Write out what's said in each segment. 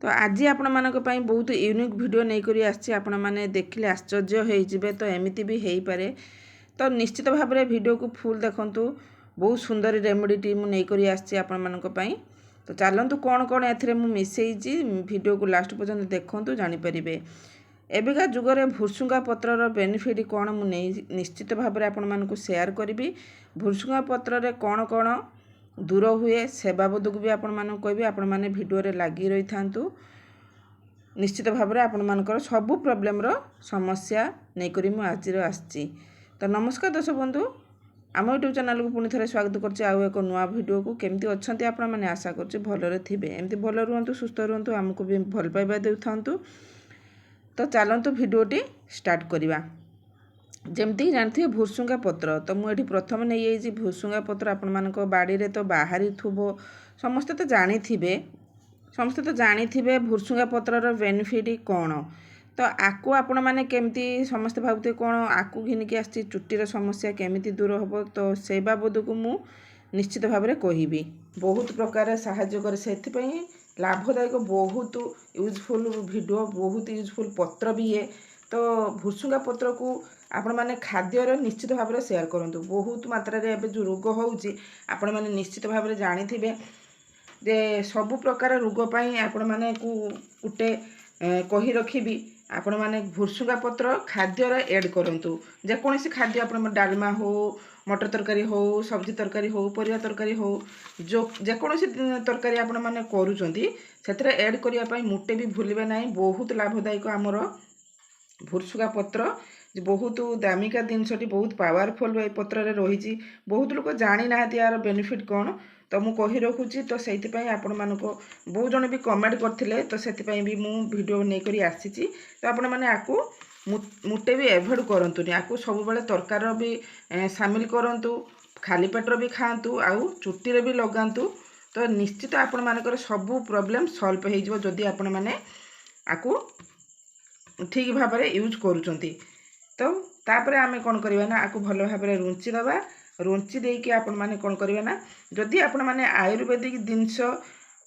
तो आज आपण मानक पई बहुत यूनिक वीडियो नहीं करी आछि आपण माने देखिले आश्चर्य होई जिवे। तो एमिति भी हेई पारे। तो निश्चित भाव में वीडियो को फुल देखंतु। बहुत सुंदर रेमेडी टी मु नहीं करी आछि आपण मानक पई। तो चलंतु कौन कौन एथरे मु मिसेइछि वीडियो को लास्ट पर्यंत देखंतु जानि परिबे। एबिका जुगरे भुसुंगा पत्रर बेनिफिट कौन मु निश्चित भाव में आपण मानक शेयर करी। भुसुंगा पत्र रे कौन कौन दूर हुए से बाबद भी आपण मानक कहबी। आपण माने वीडियो रे लागी रही थांतु। निश्चित भाव में आपण मानकर सबु प्रॉब्लम रो समस्या नहीं करी मु आज आछि। तो नमस्कार दर्शक बंधु, आम यूट्यूब चैनल को पुणी थे स्वागत करछि आउ एक नुआ वीडियो को। केमती अच्छंती आपण माने आशा करछि भलरे थिबे। एमती भल रुहंतु, सुस्थ रुहंतु, हमको भी भल पाइबा देउथांतु। तो चलंतु वीडियोटी स्टार्ट करिबा। जमती जानते भुसुंगा पत्र। तो मुझे प्रथम नहीं भुसुंगा पत्र आपण मानक बाड़ी रे तो बाहरी थुबो। समस्ते तो जानी थे भुसुंगा पत्रर बेनिफिट कौन। तो आकु आपण माने केमती समस्ते भावते कौन आकु घिनिकी आछि चुट्टीर समस्या केमिति दूर हम। तो से बाबद को मु निश्चित भाव में कहबी। बहुत प्रकार साहाय्य करे सेथिपई लाभदायक बहुत यूजफुल वीडियो, बहुत यूजफुल पत्र भी है। तो भुसुंगा पत्र को आपण माने खाद्यर निश्चित भाव में शेयर करंतु। बहुत मात्रा रे एबे जो रोग होउची आपण माने निश्चित भाव में जानी थिबे जे सबु प्रकार रोग पई आपण माने को उटे कही रखिबी। आपण माने भुसुंगा पत्र खाद्यर ऐड करंतु। जे कोनोसी खाद्य आपण डालमा हो, मटर तरकारी हो, सब्जी तरकारी हो, परिया तरकारी हो, जो जे कोनोसी तरकारी आपण माने करूचंती सेतरे ऐड करिया पई मुटे भी भूलिबे नाही। बहुत लाभदायक हमर भुसुंगा पत्र। बहुत दामिका जिनसटी, बहुत पावरफुल ए पत्र रे रही। बहुत लोग जानी ना यार बेनिफिट कौन। तो मु कही रखुची। तो से आपण मानको बहुत जन भी कमेंट करथिले। तो से भी मु वीडियो नहीं करी आसीची। तो आपण माने आकु मुटे भी एवॉइड करंतु। आकु सब बेले तरकार भी शामिल करंतु। खाली पेटर भी खांतु आउ चुट्टी रे भी लगांतु। तो निश्चित आपण मानकर सब प्रॉब्लम सॉल्व हो जिवो जदी आपण माने आकु ठीक भाव में यूज करूचंती। तो तापर आमे कौन करवा ना आकु भल भाव में रुंची दबा। रुंची देकी आपण माने कौन करवा ना जदि आपण माने आयुर्वेदिक जिनस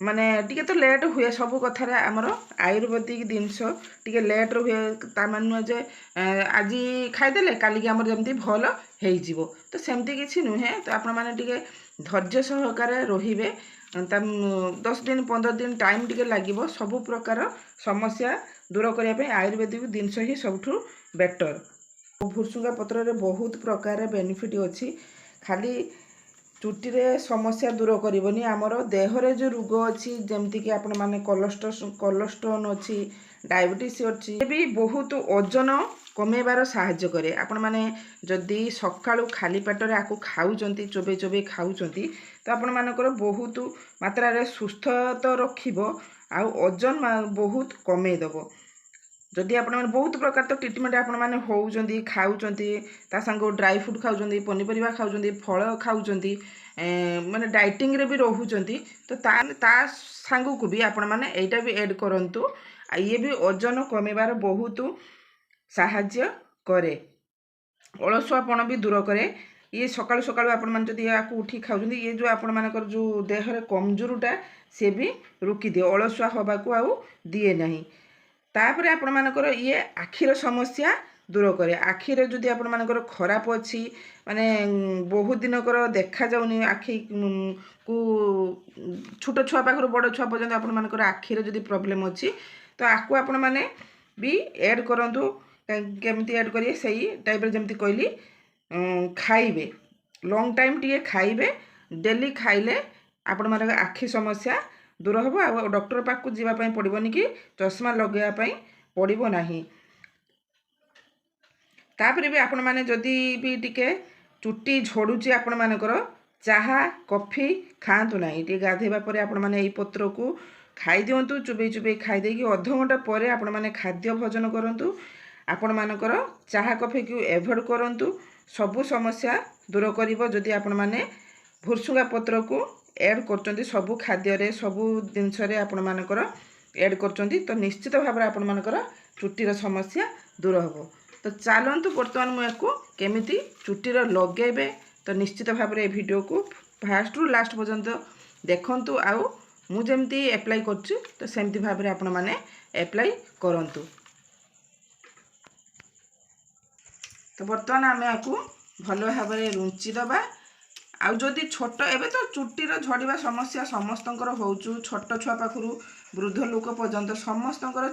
माने टिके तो लेट हुए सब कथार आमर आयुर्वेदिक जिनस टिके लेट हुए। ता माने जे आज खाइदेले काली की आमर जमती भल हेई जिवो। तो सेमती किछि नुहे। तो आपण माने टिके धैर्य सहकारे रहिबे। 10 दिन 15 दिन टाइम टिके लागिवो। सब प्रकार समस्या दूर करने पे आयुर्वेदिक जिनस ही सबठू बेटर। भुसुंगा पत्र रे बहुत प्रकार बेनिफिट अच्छी। खाली चुट्टी रे समस्या दूर करबनी, आमर देह रे जो रोग अच्छी जमती कि आपण माने कोलेस्ट्रोल अच्छी, डायबिटीज अच्छी, भी बहुत ओजन कमेबार साहाय्य करे। आपण माने जदि सकाळू खाली पेटर आकु खाउचंती, चोबे चोबे खाउचंती, तो आपण मानकर बहुत मात्रा रे सुस्थ तो रखिबो आउ ओजन बहुत कमे दबो। जदि आपण माने बहुत प्रकार तो ट्रीटमेंट आपण माने होउचंती, खाउचंती, ता संग ड्राई फ्रूट खाउचंती, पनीपरिया खाउचंती, फल खाउचंती, माने डाइटिंग रे भी रहउचंती। तो ता संग को भी आपण माने एटा भी ऐड करंतु। ये भी ओजन कमेबार बहुत साहाय्य करे। अलसुआपन भी दूर करे। ये सकाळु सकाळु आपण माने जदि याकू उठी खाउचंती, ये जो आपण मानकर जो देह रे कमजोरटा से भी रुकी दिए, अलसुआ होबाकू आउ दिए नहीं। तापर आपण मानकर ये आखिर समस्या दूर करे। आखिर जदि आपण मानकर खराब अच्छी माने बहुत दिन कर देखा जाउनी आखि को छोट छुआ पाखर बड़ छुआ पर्यंत आपण मानकर आखिर जदि प्रॉब्लम अच्छी तो आकु आपण माने भी ऐड करंतु। केमती ऐड करिए सही टाइप रे जेमती कहली खाइबे, लॉन्ग टाइम टिके खाइबे, डेली खाइले आपण मानकर आखि समस्या दूर हम। आ डॉक्टर पाक जावाई पड़ोनी कि चश्मा लगेवाई पड़ो ना। तापर भी आपण माने जदि भी टिके चुट्टी झड़ुची आपण मानकर चाहा कॉफी खातु ना। टे गाधेबा परे आपण माने एई पत्र को खाई दियंतु। चुबे चुबे खाई देकी अध घंटा परे आपण माने खाद्य भोजन करंतु। आपण मानकर चाहा कॉफी को एवॉइड करंतु। सबु समस्या दूर करिवो जदि आपण माने भुसुंगा पत्र को ऐड करचंती। सबु खाद्य रे सबु जिनस रे आपण मानकर ऐड करचंती। तो निश्चित भाव में आपण मानकर चुट्टीर समस्या दूर हम। तो चलतु बर्तमान मुझे केमिति चुट्टीर लगेबे। तो निश्चित भाव में वीडियो को फास्ट रु लास्ट पर्यंत देखंतु आउ ମୁଁ ଯେମିତି ଆପ୍ଲାଏ କରୁଛି ତ ସେମିତି ଭାବରେ ଆପଣମାନେ ଆପ୍ଲାଏ କରନ୍ତୁ। ତ ବର୍ତ୍ତମାନ ଆମେ ଆକୁ ଭଲ ଭାବରେ ରୁଞ୍ଚି ଦେବା। ଆଉ ଯଦି ଛୋଟ ଏବେ ତ ଚୁଟିର ଝଡ଼ିବା ସମସ୍ୟା ସମସ୍ତଙ୍କର ହେଉଛୁ, ଛୋଟ ଛୁଆ ପାଖରୁ ବୃଦ୍ଧ ଲୋକ ପର୍ଯ୍ୟନ୍ତ ସମସ୍ତଙ୍କର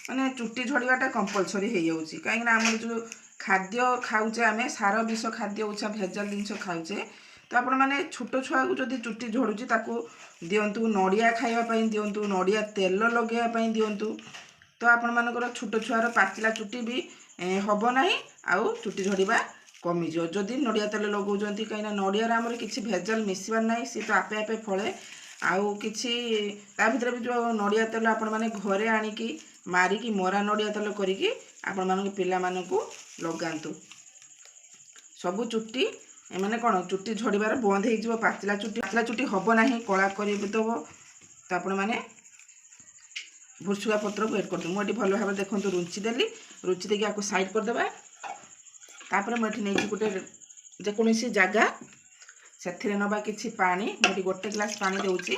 ମାନେ ଚୁଟି ଝଡ଼ିବାଟା କମ୍ପଲସରି ହେଇଯାଉଛି। କାହିଁକିନା ଆମର ଯେଉଁ ଖାଦ୍ୟ ଖାଉଛେ, ଆମେ ସାର ବିଷ ଖାଦ୍ୟ ଭେଜାଲ ଜିନିଷ ଖାଉଛେ। ତ ଆପଣମାନେ ଛୋଟ ଛୁଆକୁ ଯଦି ଚୁଟି ଝଡ଼ୁଛି ତାକୁ ଦିଅନ୍ତୁ, ନଡ଼ିଆ ଖାଇବା ପାଇଁ ଦିଅନ୍ତୁ, ନଡ଼ିଆ ତେଲ ଲଗାଇବା ପାଇଁ ଦିଅନ୍ତୁ। ତ ଆପଣମାନଙ୍କର ଛୋଟ ଛୁଆର ପାଚିଲା ଚୁଟି ବି ହେବ ନାହିଁ, ଆଉ ଚୁଟି ଝଡ଼ିବା କମିଯିବ ଯଦି ନଡ଼ିଆ ତେଲ ଲଗାଉଛନ୍ତି। କାହିଁକିନା ନଡ଼ିଆରେ ଆମର କିଛି ଭେଜାଲ ମିଶିବାର ନାହିଁ, ସିଏ ତ ଆପେ ଆପେ ଫଳେ। ଆଉ କିଛି ତା ଭିତରେ ବି ଯେଉଁ ନଡ଼ିଆ ତେଲ ଆପଣମାନେ ଘରେ ଆଣିକି ମାରିକି ମରା ନଡ଼ିଆ ତେଲ କରିକି ଆପଣମାନଙ୍କ ପିଲାମାନଙ୍କୁ ଲଗାନ୍ତୁ। ସବୁ ଚୁଟି ମାନେ କ'ଣ ଚୁଟି ଝଡ଼ିବାର ବନ୍ଦ ହେଇଯିବ। ପାଚିଲା ଚୁଟି ହେବ ନାହିଁ, କଳା କରିଦେବ। ତ ଆପଣମାନେ ଭୃଷୁଙ୍ଗା ପତ୍ରକୁ ଏଡ୍ କରିଦେବୁ। ମୁଁ ଏଠି ଭଲ ଭାବରେ ଦେଖନ୍ତୁ ରୁଞ୍ଚି ଦେଲି। ରୁଞ୍ଚି ଦେଇକି ଆକୁ ସାଇଡ଼୍ କରିଦେବା। ତାପରେ ମୁଁ ଏଠି ନେଇଛି ଗୋଟେ ଯେକୌଣସି ଜାଗା, ସେଥିରେ ନେବା କିଛି ପାଣି। ମୁଁ ଏଠି 1 ଗ୍ଲାସ୍ ପାଣି ଦେଉଛି।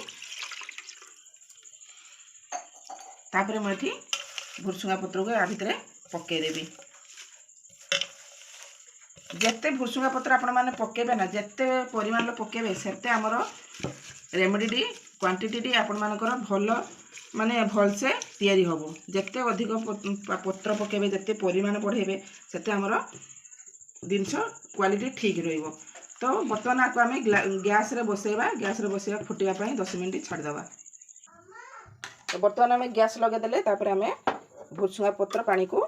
ତାପରେ ମୁଁ ଏଠି ଭୃଷୁଙ୍ଗା ପତ୍ରକୁ ଆ ଭିତରେ ପକାଇଦେବି। ଯେତେ ଭୃଷୁଙ୍ଗା ପତ୍ର ଆପଣମାନେ ପକାଇବେ ନା, ଯେତେ ପରିମାଣରେ ପକାଇବେ ସେତେ ଆମର ରେମେଡ଼ିଟି କ୍ୱାଣ୍ଟିଟି ଆପଣମାନଙ୍କର ମାନେ ଭଲସେ ତିଆରି ହେବ। ଯେତେ ଅଧିକ ପତ୍ର ପକାଇବେ, ଯେତେ ପରିମାଣ ବଢ଼ାଇବେ, ସେତେ ଆମର ଜିନିଷ କ୍ୱାଲିଟି ଠିକ୍ ରହିବ। ତ ବର୍ତ୍ତମାନ ଆକୁ ଆମେ ଗ୍ୟାସ୍ରେ ବସାଇବା। ଗ୍ୟାସ୍ରେ ବସାଇବା ଫୁଟିବା ପାଇଁ 10 ମିନିଟ୍ ଛାଡ଼ିଦେବା। ତ ବର୍ତ୍ତମାନ ଆମେ ଗ୍ୟାସ୍ ଲଗାଇଦେଲେ। ତାପରେ ଆମେ ଭୃଷୁଙ୍ଗା ପତ୍ର ପାଣିକୁ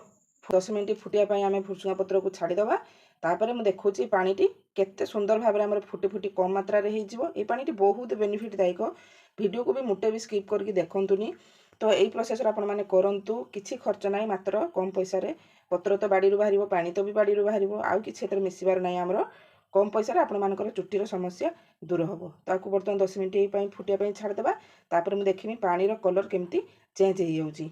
10 ମିନିଟ୍ ଫୁଟିବା ପାଇଁ ଆମେ ଭୃଷୁଙ୍ଗା ପତ୍ରକୁ ଛାଡ଼ିଦେବା। ତାପରେ ମୁଁ ଦେଖାଉଛି ପାଣିଟି କେତେ ସୁନ୍ଦର ଭାବରେ ଆମର ଫୁଟି ଫୁଟି କମ୍ ମାତ୍ରାରେ ହେଇଯିବ। এই ପାଣିଟି ବହୁତ ବେନିଫିଟ୍ ଦାୟକ। ଭିଡ଼ିଓକୁ ବି ମୋଟେ ବି ସ୍କିପ୍ କରିକି ଦେଖନ୍ତୁନି। ତ এই ପ୍ରୋସେସ୍ରେ ଆପଣମାନେ କରନ୍ତୁ। କିଛି ଖର୍ଚ୍ଚ ନାହିଁ, ମାତ୍ର କମ୍ ପଇସାରେ। ପତ୍ର ତ ବାଡ଼ିରୁ ବାହାରିବ, ପାଣି ତ ବି ବାଡ଼ିରୁ ବାହାରିବ, ଆଉ କିଛି ଏଥିରେ ମିଶିବାର ନାହିଁ। ଆମର କମ୍ ପଇସାରେ ଆପଣମାନଙ୍କର ଚୁଟିର ସମସ୍ୟା ଦୂର ହେବ। ତାକୁ ବର୍ତ୍ତମାନ 10 ମିନିଟ୍ ପାଇଁ ଫୁଟିବା ପାଇଁ ଛାଡ଼ିଦେବା। ତାପରେ ମୁଁ ଦେଖିବି ପାଣିର କଲର୍ କେମିତି ଚେଞ୍ଜ ହେଇଯାଉଛି।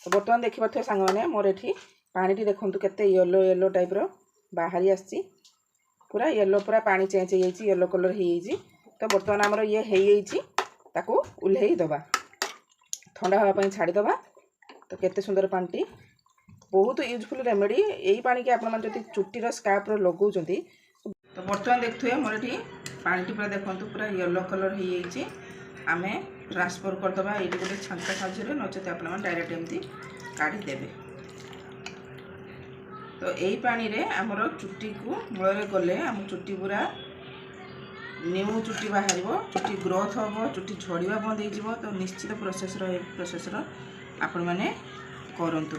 ତ ବର୍ତ୍ତମାନ ଦେଖିପାରୁଥିବେ ସାଙ୍ଗମାନେ, ମୋର ଏଠି ପାଣିଟି ଦେଖନ୍ତୁ କେତେ ୟେଲୋ ଟାଇପ୍ର ବାହାରି ଆସିଛି। ପୁରା ୟେଲୋ, ପୁରା ପାଣି ଚେଞ୍ଜ ହେଇଯାଇଛି, ୟେଲୋ କଲର୍ ହେଇଯାଇଛି। ତ ବର୍ତ୍ତମାନ ଆମର ଇଏ ହେଇଯାଇଛି। ତାକୁ ଓହ୍ଲେଇ ଦେବା, ଥଣ୍ଡା ହେବା ପାଇଁ ଛାଡ଼ିଦେବା। ତ କେତେ ସୁନ୍ଦର ପାଣିଟି, ବହୁତ ୟୁଜଫୁଲ୍ ରେମେଡ଼ି। ଏଇ ପାଣିକି ଆପଣମାନେ ଯଦି ଚୁଟିର ସ୍କାଲ୍ପରେ ଲଗାଉଛନ୍ତି। ତ ବର୍ତ୍ତମାନ ଦେଖୁଥିବେ ମୋର ଏଠି ପାଣିଟି ପୁରା ଦେଖନ୍ତୁ ପୁରା ୟେଲୋ କଲର୍ ହେଇଯାଇଛି। ଆମେ ଟ୍ରାନ୍ସଫର୍ କରିଦେବା ଏଇଠି ଗୋଟେ ଛାଞ୍ଚ ସାହାଯ୍ୟରେ, ନଚେତ ଆପଣମାନେ ଡାଇରେକ୍ଟ ଏମିତି କାଢ଼ିଦେବେ। ତ ଏଇ ପାଣିରେ ଆମର ଚୁଟିକୁ ମୂଳରେ ଗଲେ ଆମ ଚୁଟି ପୁରା ନ୍ୟୁ ଚୁଟି ବାହାରିବ, ଚୁଟି ଗ୍ରୋଥ୍ ହେବ, ଚୁଟି ଝଡ଼ିବା ବନ୍ଦ ହେଇଯିବ। ତ ନିଶ୍ଚିତ ଏ ପ୍ରୋସେସ୍ର ଆପଣମାନେ କରନ୍ତୁ।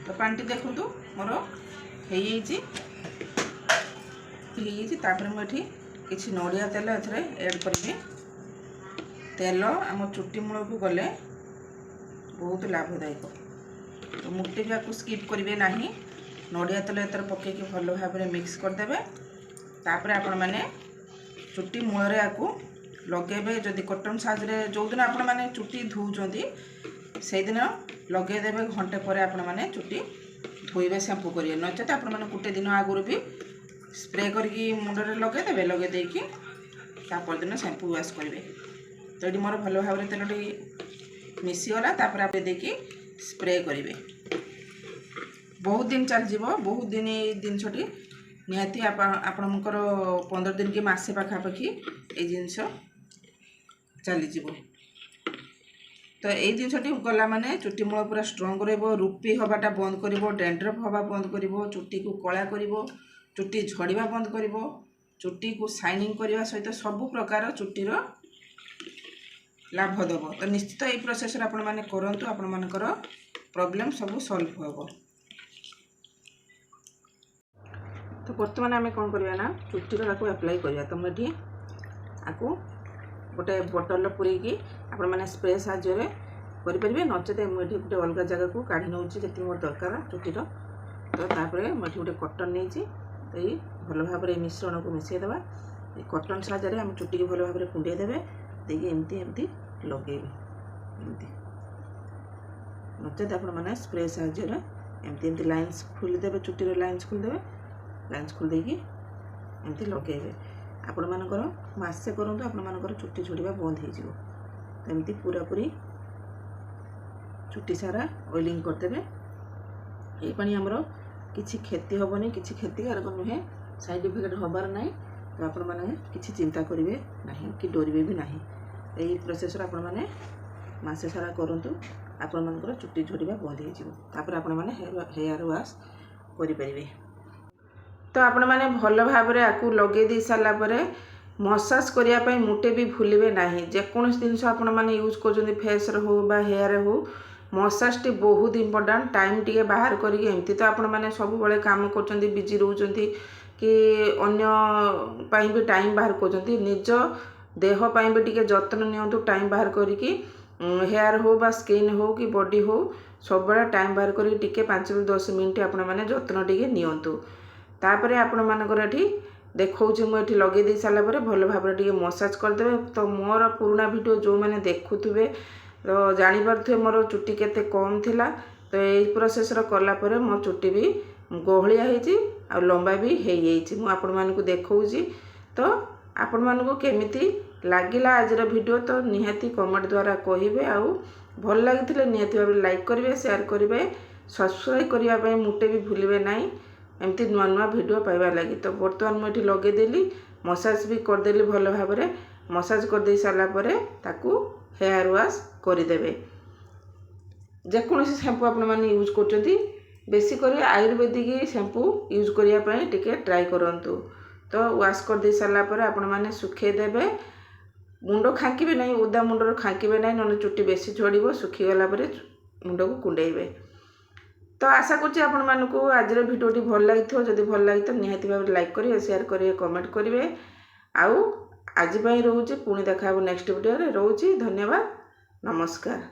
ତ ପାଣିଟି ଦେଖନ୍ତୁ ମୋର ହେଇଯାଇଛି। ତାପରେ ମୁଁ ଏଠି କିଛି ନଡ଼ିଆ ତେଲ ଏଥିରେ ଏଡ଼୍ କରିବି। ତେଲ ଆମ ଚୁଟି ମୂଳକୁ ଗଲେ ବହୁତ ଲାଭଦାୟକ। ତ ମୋଟେ ବି ଆକୁ ସ୍କିପ୍ କରିବେ ନାହିଁ। ନଡ଼ିଆ ତେଲ ଏଥିରେ ପକାଇକି ଭଲ ଭାବରେ ମିକ୍ସ କରିଦେବେ। ତାପରେ ଆପଣମାନେ ଚୁଟି ମୂଳରେ ଆକୁ ଲଗାଇବେ। ଯଦି କଟନ୍ ସାହାଯ୍ୟରେ ଯେଉଁଦିନ ଆପଣମାନେ ଚୁଟି ଧୋଉଛନ୍ତି ସେଇଦିନ ଲଗାଇଦେବେ। ଘଣ୍ଟେ ପରେ ଆପଣମାନେ ଚୁଟି ଧୋଇବେ, ଶ୍ୟାମ୍ପୁ କରିବେ। ନଚେତ ଆପଣମାନେ ଗୋଟେ ଦିନ ଆଗରୁ ବି ସ୍ପ୍ରେ କରିକି ମୁଣ୍ଡରେ ଲଗାଇଦେବେ। ଲଗାଇ ଦେଇକି ତା ପରଦିନ ଶ୍ୟାମ୍ପୁ ୱାଶ୍ କରିବେ। ତ ଏଠି ମୋର ଭଲ ଭାବରେ ତେଲଟି ମିଶିଗଲା। ତାପରେ ଆପଣ ଦେଇକି ସ୍ପ୍ରେ କରିବେ। ବହୁତ ଦିନ ଚାଲିଯିବ, ବହୁତ ଦିନ ଏଇ ଜିନିଷଟି ନିହାତି ଆପଣଙ୍କର 15 ଦିନ କି ମାସେ ପାଖାପାଖି ଏଇ ଜିନିଷ ଚାଲିଯିବ। ତ ଏଇ ଜିନିଷଟି ଗଲା ମାନେ ଚୁଟି ମୂଳ ପୁରା ଷ୍ଟ୍ରଙ୍ଗ ରହିବ, ରୁପି ହେବାଟା ବନ୍ଦ କରିବ, ଡ୍ୟାଣ୍ଡ୍ରଫ୍ ହେବା ବନ୍ଦ କରିବ, ଚୁଟିକୁ କଳା କରିବ, ଚୁଟି ଝଡ଼ିବା ବନ୍ଦ କରିବ, ଚୁଟିକୁ ସାଇନିଂ କରିବା ସହିତ ସବୁ ପ୍ରକାର ଚୁଟିର ଲାଭ ଦେବ। ତ ନିଶ୍ଚିତ ଏଇ ପ୍ରୋସେସ୍ରେ ଆପଣମାନେ କରନ୍ତୁ, ଆପଣମାନଙ୍କର ପ୍ରୋବ୍ଲେମ୍ ସବୁ ସଲ୍ଭ ହେବ। ତ ବର୍ତ୍ତମାନ ଆମେ କ'ଣ କରିବା ନା, ଚୁଟିର ତାକୁ ଆପ୍ଲାଏ କରିବା। ତ ମୁଁ ଏଠି ଆକୁ ଗୋଟେ ବୋଟଲ୍ ପୂରେଇକି ଆପଣମାନେ ସ୍ପ୍ରେ ସାହାଯ୍ୟରେ କରିପାରିବେ। ନଚେତ ମୁଁ ଏଠି ଗୋଟେ ଅଲଗା ଜାଗାକୁ କାଢ଼ି ନେଉଛି ଯେତିକି ମୋର ଦରକାର ଚୁଟିର। ତ ତାପରେ ମୁଁ ଏଠି ଗୋଟେ କଟନ୍ ନେଇଛି। ତ ଏଇ ଭଲ ଭାବରେ এই ମିଶ୍ରଣକୁ ମିଶାଇଦେବା। এই କଟନ୍ ସାହାଯ୍ୟରେ ଆମେ ଚୁଟିକି ଭଲ ଭାବରେ କୁଣ୍ଡେଇ ଦେବେ। ଦେଇକି ଏମିତି ଲଗାଇବେ ଏମିତି। ନଚେତ ଆପଣମାନେ ସ୍ପ୍ରେ ସାହାଯ୍ୟରେ ଏମିତି ଲାଇନ୍ସ ଖୋଲିଦେବେ, ଚୁଟିର ଲାଇନ୍ସ ଖୋଲିଦେବେ। ଲାଇନ୍ସ ଖୋଲି ଦେଇକି एमती लगेबे आपणमानकर मासे करंतु आपणमानकर चुट्टी झड़िबा बंद हो जिवो। एमती पूरा पूरी चुट्टी सारा ऑयलिंग करदेबे। ये पानी हमरो किछि क्षति हेबनी, किछि क्षतिकारक नुहे, साइड इफेक्ट हबार नाही। तो आपण माने किछि चिंता करिवे नाही कि डरिवे भी नाही। एई प्रोसेस रा आपण माने मासे सारा करंतु आपण मानकर चुट्टी झड़िबा बंद हो जिवो। तापर आपण माने हेयर वाश करि परिबे। तो आपण माने भल भाबरे आकु लगे दी साला परे मसाज करिया पई मुटे भी भूलिबे नाही। जे कोनोस जिंस आपण माने यूज करजोंदी फेस रे हो बा हेयर रे हो, मसाज टी बहुत इंपोर्टेंट। टाइम टिके बाहर करिके एमती तो आपण माने सब बळे काम करजोंदी, बिजी रहउजोंदी कि अन्य पाई भी टाइम बाहर करजोंदी। निज देह पाई भी टिके जत्न नियंतु टाइम बाहर करिकी हेयर हो बा स्किन हो कि बॉडी हो सब बळे टाइम बाहर करिके टिके 5 ରୁ 10 मिनिट आपण माने जत्न टिके नियंतु। तापरे आपण मानकर एठी देखौछि मु एठी लगे दे साला परे भल भाबरे टिके मसाज कर देबे। तो मोर पुराना वीडियो जो माने देखुथुबे तो जानि पारथुबे मोर चुट्टी केते कम थिला। तो एई प्रोसेस रो करला परे मो चुट्टी भी गोहलिया हेछि आ लंबा भी हेइ हेछि। मु आपण मानकु देखौछि। तो आपण मानकु केमिति लागिला आज रो वीडियो तो निहाती कमेंट द्वारा कहिबे। आ भल लागिथिले निहाती भाबरे लाइक करिवे, शेयर करिवे, सब्सक्राइब करिया पई मुटे भी भूलिबे नाही एमती नुआ नुआ वीडियो पाइबा लगी। तो बर्तमान मुझे लगेदेली मसाज भी करदेली भल भाबरे। मसाज कर दे सारा परे ताकू हेयर वाश करदेबे। जेकोसी शैम्पू आपण माने यूज करचंती बेसी करी आयुर्वेदिक शैम्पू यूज करिया पई टिके ट्राई करंतु। तो वाश कर दे सारा परे आपण माने सुखे देबे। मुंडो खांकीबे नाही, ओदा मुंडो खांकीबे नाही, नने चुट्टी बेसी झड़िबो। सुखी गला परे मुंडो को कुंडेइबे। तो आशा करछि आपण मानकु आज भिडियोटी भल लागिथो। जदि भल लागि तो निहाती भाबरे लाइक करिवे, शेयर करिवे, कमेंट करिवे। आउ आज पई रहउछि, पुणी देखा नेक्स्ट वीडियो रे रहउछि। धन्यवाद, नमस्कार।